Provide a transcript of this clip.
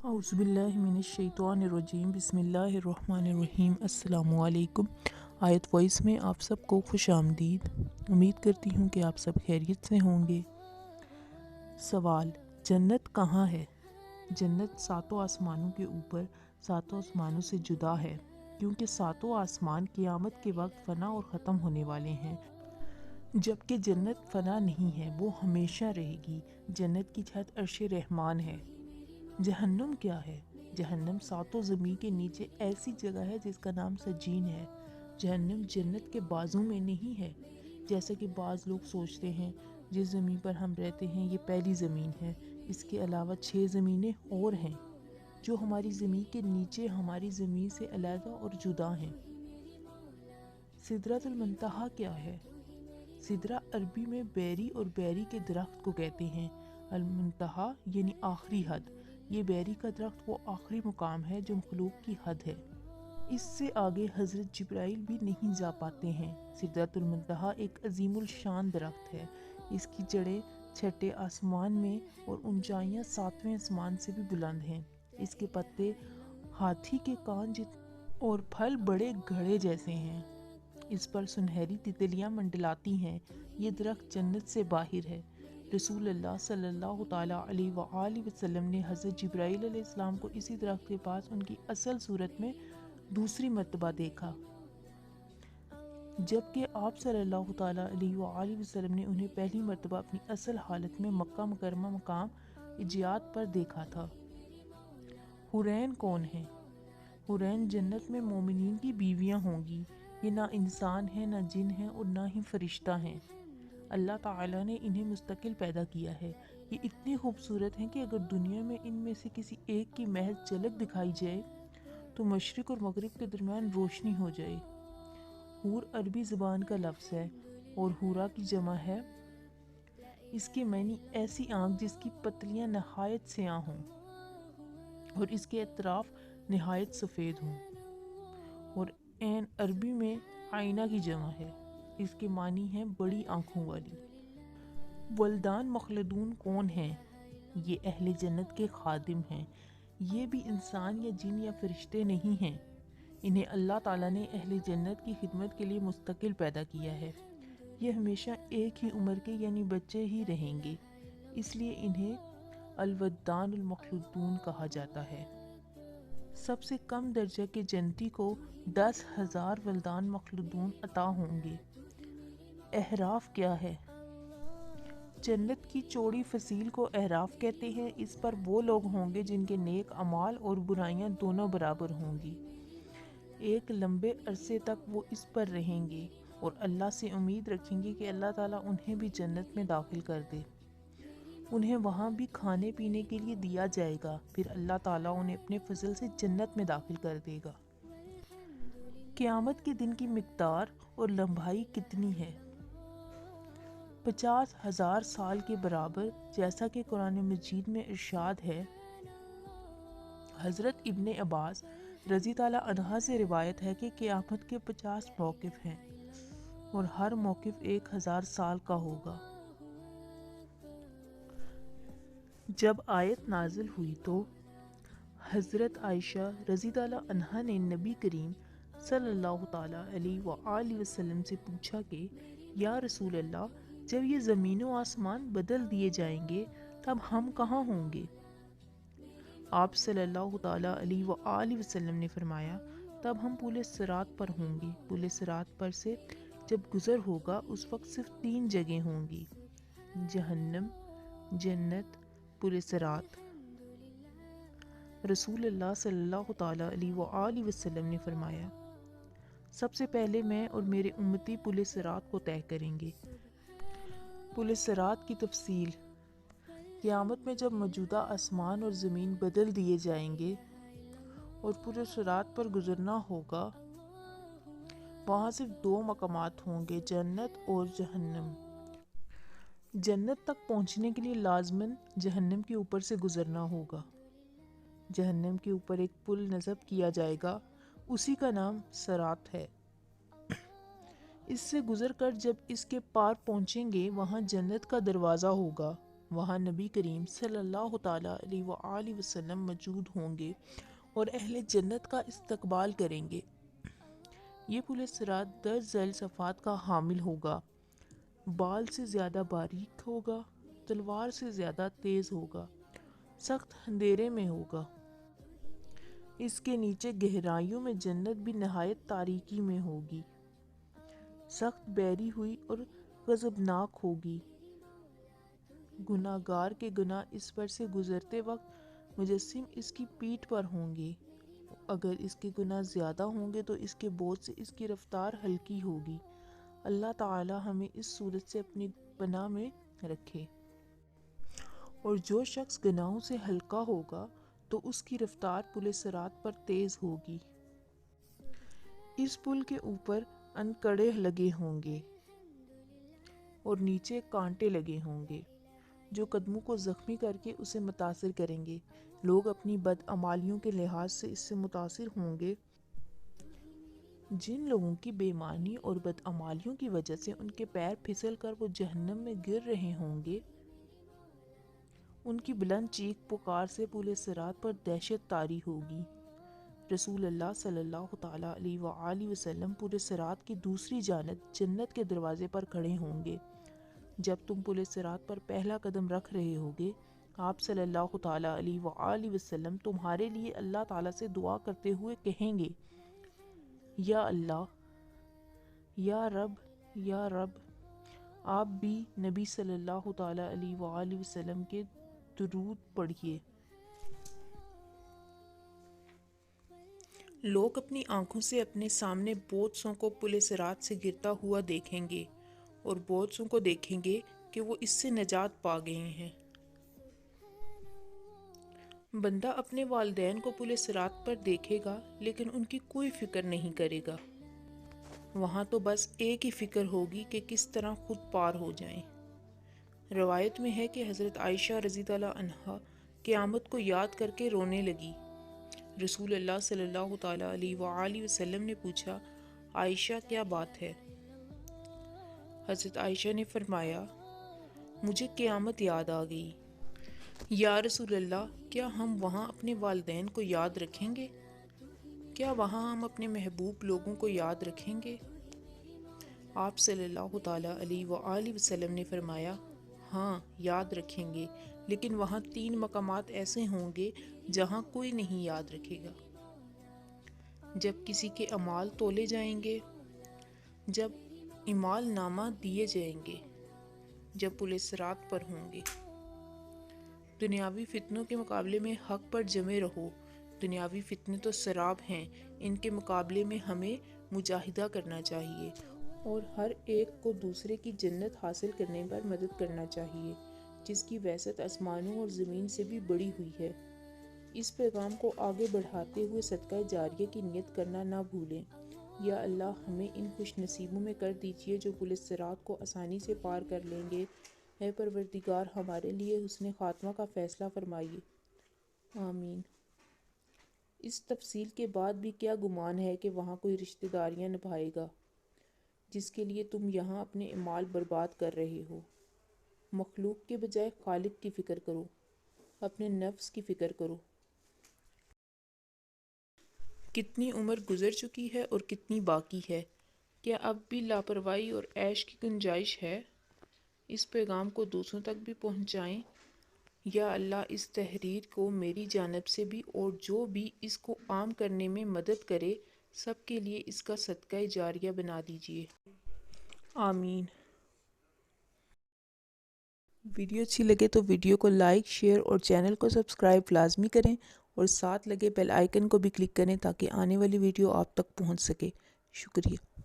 اعوذ باللہ من الشیطان الرجیم بسم اللہ الرحمن الرحیم السلام علیکم۔ آیت وائس میں آپ سب کو خوش آمدید۔ امید کرتی ہوں کہ آپ سب خیریت سے ہوں گے۔ سوال: جنت کہاں ہے؟ جنت ساتوں آسمانوں کے اوپر ساتوں آسمانوں سے جدا ہے، کیونکہ ساتوں آسمان قیامت کے وقت فنا اور ختم ہونے والے ہیں، جبکہ جنت فنا نہیں ہے، وہ ہمیشہ رہے گی۔ جنت کی چھت عرش رحمان ہے۔ جہنم کیا ہے؟ جہنم ساتوں زمین کے نیچے ایسی جگہ ہے جس کا نام سجین ہے۔ جہنم جنت کے بازوں میں نہیں ہے، جیسا کہ بعض لوگ سوچتے ہیں جس زمین پر ہم رہتے ہیں یہ پہلی زمین ہے۔ اس کے علاوہ 6 زمینیں اور ہیں جو ہماری زمین کے نیچے ہماری زمین سے علیحدہ اور جدا ہیں۔ سدرۃ المنتہا کیا ہے؟ سدرہ عربی میں بیری اور بیری کے درخت کو کہتے ہیں۔ المنتہا یعنی آخری حد۔ یہ بیری کا درخت وہ آخری مقام ہے جو مخلوق کی حد ہے۔ اس سے آگے حضرت جبرائیل بھی نہیں جا پاتے ہیں۔ سدرۃ المنتہا ایک عظیم الشان درخت ہے۔ اس کی جڑیں چھٹے آسمان میں اور اونچائیاں 7ویں آسمان سے بھی بلند ہیں۔ اس کے پتے ہاتھی کے کان اور پھل بڑے گھڑے جیسے ہیں۔ اس پر سنہری تتلیاں منڈلاتی ہیں۔ یہ درخت جنت سے باہر ہے۔ رسول اللہ صلی اللہ تعالیٰ علیہ وآلہ وسلم نے حضرت جبرائیل علیہ السلام کو اسی درخت کے پاس ان کی اصل صورت میں دوسری مرتبہ دیکھا، جبکہ آپ صلی اللہ تعالیٰ علیہ وآلہ وسلم نے انہیں پہلی مرتبہ اپنی اصل حالت میں مکہ مکرمہ مقام عجیات پر دیکھا تھا۔ حورین کون ہیں؟ حورین جنت میں مومنین کی بیویاں ہوں گی۔ یہ نہ انسان ہیں، نہ جن ہیں اور نہ ہی فرشتہ ہیں۔ اللہ تعالیٰ نے انہیں مستقل پیدا کیا ہے۔ یہ اتنی خوبصورت ہیں کہ اگر دنیا میں ان میں سے کسی ایک کی محض جھلک دکھائی جائے تو مشرق اور مغرب کے درمیان روشنی ہو جائے۔ حور عربی زبان کا لفظ ہے اور حورا کی جمع ہے۔ اس کے معنی ایسی آنکھ جس کی پتلیاں نہایت سیاہ ہوں اور اس کے اطراف نہایت سفید ہوں، اور عین عربی میں آئینہ کی جمع ہے۔ اس کے معنی ہیں بڑی آنکھوں والی۔ ولدان مخلدون کون ہیں؟ یہ اہل جنت کے خادم ہیں۔ یہ بھی انسان یا جن یا فرشتے نہیں ہیں۔ انہیں اللہ تعالیٰ نے اہل جنت کی خدمت کے لیے مستقل پیدا کیا ہے۔ یہ ہمیشہ ایک ہی عمر کے یعنی بچے ہی رہیں گے، اس لیے انہیں الولدان المخلدون کہا جاتا ہے۔ سب سے کم درجہ کے جنتی کو 10,000 ولدان مخلدون عطا ہوں گے۔ احراف کیا ہے؟ جنت کی چوڑی فصیل کو احراف کہتے ہیں۔ اس پر وہ لوگ ہوں گے جن کے نیک اعمال اور برائیاں دونوں برابر ہوں گی۔ ایک لمبے عرصے تک وہ اس پر رہیں گے اور اللہ سے امید رکھیں گے کہ اللہ تعالیٰ انہیں بھی جنت میں داخل کر دے۔ انہیں وہاں بھی کھانے پینے کے لیے دیا جائے گا، پھر اللہ تعالیٰ انہیں اپنے فضل سے جنت میں داخل کر دے گا۔ قیامت کے دن کی مقدار اور لمبائی کتنی ہے؟ 50,000 سال کے برابر، جیسا کہ قرآن مجید میں ارشاد ہے۔ حضرت ابن عباس رضی اللہ عنہ سے روایت ہے کہ قیامت کے 50 موقف ہیں اور ہر موقف 1000 سال کا ہوگا۔ جب آیت نازل ہوئی تو حضرت عائشہ رضی اللہ عنہا نے نبی کریم صلی اللہ تعالیٰ علیہ وآلہ وسلم سے پوچھا کہ یا رسول اللہ، جب یہ زمین و آسمان بدل دیے جائیں گے تب ہم کہاں ہوں گے؟ آپ صلی اللہ تعالیٰ علیہ وآلہ وسلم نے فرمایا، تب ہم پل صراط پر ہوں گے۔ پل صراط پر سے جب گزر ہوگا اس وقت صرف 3 جگہیں ہوں گی: جہنم، جنت، پل صراط۔ رسول اللہ صلی اللہ تعالیٰ علیہ وآلہ وسلم نے فرمایا، سب سے پہلے میں اور میرے امتی پل صراط کو طے کریں گے۔ پل صراط کی تفصیل: قیامت میں جب موجودہ آسمان اور زمین بدل دیے جائیں گے اور پل صراط پر گزرنا ہوگا، وہاں صرف 2 مقامات ہوں گے، جنت اور جہنم۔ جنت تک پہنچنے کے لیے لازماً جہنم کے اوپر سے گزرنا ہوگا۔ جہنم کے اوپر ایک پل نصب کیا جائے گا، اسی کا نام صراط ہے۔ اس سے گزر کر جب اس کے پار پہنچیں گے وہاں جنت کا دروازہ ہوگا، وہاں نبی کریم صلی اللہ تعالیٰ علیہ وآلہ وسلم موجود ہوں گے اور اہل جنت کا استقبال کریں گے۔ یہ پل صراط 10 ذیل صفات کا حامل ہوگا، بال سے زیادہ باریک ہوگا، تلوار سے زیادہ تیز ہوگا، سخت اندھیرے میں ہوگا۔ اس کے نیچے گہرائیوں میں جنت بھی نہایت تاریکی میں ہوگی، سخت بحری ہوئی اور غضبناک ہوگی۔ گناہگار کے گناہ اس پر سے گزرتے وقت مجسم اس کی پیٹھ پر ہوں گے۔ اگر اس کے گناہ زیادہ ہوں گے تو اس کے بوجھ سے اس کی رفتار ہلکی ہوگی۔ اللہ تعالی ہمیں اس صورت سے اپنی پناہ میں رکھے۔ اور جو شخص گناہوں سے ہلکا ہوگا تو اس کی رفتار پل صراط پر تیز ہوگی۔ اس پل کے اوپر انکڑے لگے ہوں گے اور نیچے کانٹے لگے ہوں گے جو قدموں کو زخمی کر کے اسے متاثر کریں گے۔ لوگ اپنی بدعمالیوں کے لحاظ سے اس سے متاثر ہوں گے۔ جن لوگوں کی بے ایمانی اور بدعمالیوں کی وجہ سے ان کے پیر پھسل کر وہ جہنم میں گر رہے ہوں گے، ان کی بلند چیخ پکار سے پل صراط پر دہشت طاری ہوگی۔ رسول اللہ صلی اللہ تعالیٰ علیہ وآلہ وسلم پل صراط کی دوسری جانب جنت کے دروازے پر کھڑے ہوں گے۔ جب تم پل صراط پر پہلا قدم رکھ رہے ہوگے، آپ صلی اللہ تعالیٰ علیہ وآلہ وسلم تمہارے لیے اللہ تعالیٰ سے دعا کرتے ہوئے کہیں گے، یا اللہ، یا رب، یا رب۔ آپ بھی نبی صلی اللہ تعالیٰ علیہ وآلہ وسلم کے درود پڑھیے۔ لوگ اپنی آنکھوں سے اپنے سامنے بوجھوں کو پل صراط سے گرتا ہوا دیکھیں گے اور بوجھوں کو دیکھیں گے کہ وہ اس سے نجات پا گئے ہیں۔ بندہ اپنے والدین کو پل صراط پر دیکھے گا لیکن ان کی کوئی فکر نہیں کرے گا۔ وہاں تو بس ایک ہی فکر ہوگی کہ کس طرح خود پار ہو جائیں۔ روایت میں ہے کہ حضرت عائشہ رضی اللہ عنہا قیامت کو یاد کر کے رونے لگی۔ رسول اللہ صلی اللہ تعالیٰ علیہ وآلہ وسلم نے پوچھا، عائشہ کیا بات ہے؟ حضرت عائشہ نے فرمایا، مجھے قیامت یاد آ گئی۔ یا رسول اللہ، کیا ہم وہاں اپنے والدین کو یاد رکھیں گے؟ کیا وہاں ہم اپنے محبوب لوگوں کو یاد رکھیں گے؟ آپ صلی اللہ تعالیٰ علیہ وآلہ وسلم نے فرمایا، ہاں یاد رکھیں گے، لیکن وہاں 3 مقامات ایسے ہوں گے جہاں کوئی نہیں یاد رکھے گا۔ جب کسی کے اعمال تولے جائیں گے، جب اعمال نامہ دیے جائیں گے، جب پل صراط پر ہوں گے۔ دنیاوی فتنوں کے مقابلے میں حق پر جمے رہو۔ دنیاوی فتنے تو سراب ہیں، ان کے مقابلے میں ہمیں مجاہدہ کرنا چاہیے اور ہر ایک کو دوسرے کی جنت حاصل کرنے پر مدد کرنا چاہیے، جس کی وسعت آسمانوں اور زمین سے بھی بڑی ہوئی ہے۔ اس پیغام کو آگے بڑھاتے ہوئے صدقہ جاریہ کی نیت کرنا نہ بھولیں۔ یا اللہ، ہمیں ان خوش نصیبوں میں کر دیجیے جو پل صراط کو آسانی سے پار کر لیں گے۔ اے پروردگار، ہمارے لیے حسن خاتمہ کا فیصلہ فرمائیے۔ آمین۔ اس تفصیل کے بعد بھی کیا گمان ہے کہ وہاں کوئی رشتہ داریاں نبھائے گا جس کے لیے تم یہاں اپنے اعمال برباد کر رہے ہو؟ مخلوق کے بجائے خالق کی فکر کرو، اپنے نفس کی فکر کرو۔ کتنی عمر گزر چکی ہے اور کتنی باقی ہے؟ کیا اب بھی لاپرواہی اور عیش کی گنجائش ہے؟ اس پیغام کو دوسروں تک بھی پہنچائیں۔ یا اللہ، اس تحریر کو میری جانب سے بھی اور جو بھی اس کو عام کرنے میں مدد کرے، سب کے لیے اس کا صدقہ جاریہ بنا دیجیے۔ آمین۔ ویڈیو اچھی لگے تو ویڈیو کو لائک، شیئر اور چینل کو سبسکرائب لازمی کریں اور ساتھ لگے بیل آئیکن کو بھی کلک کریں تاکہ آنے والی ویڈیو آپ تک پہنچ سکے۔ شکریہ۔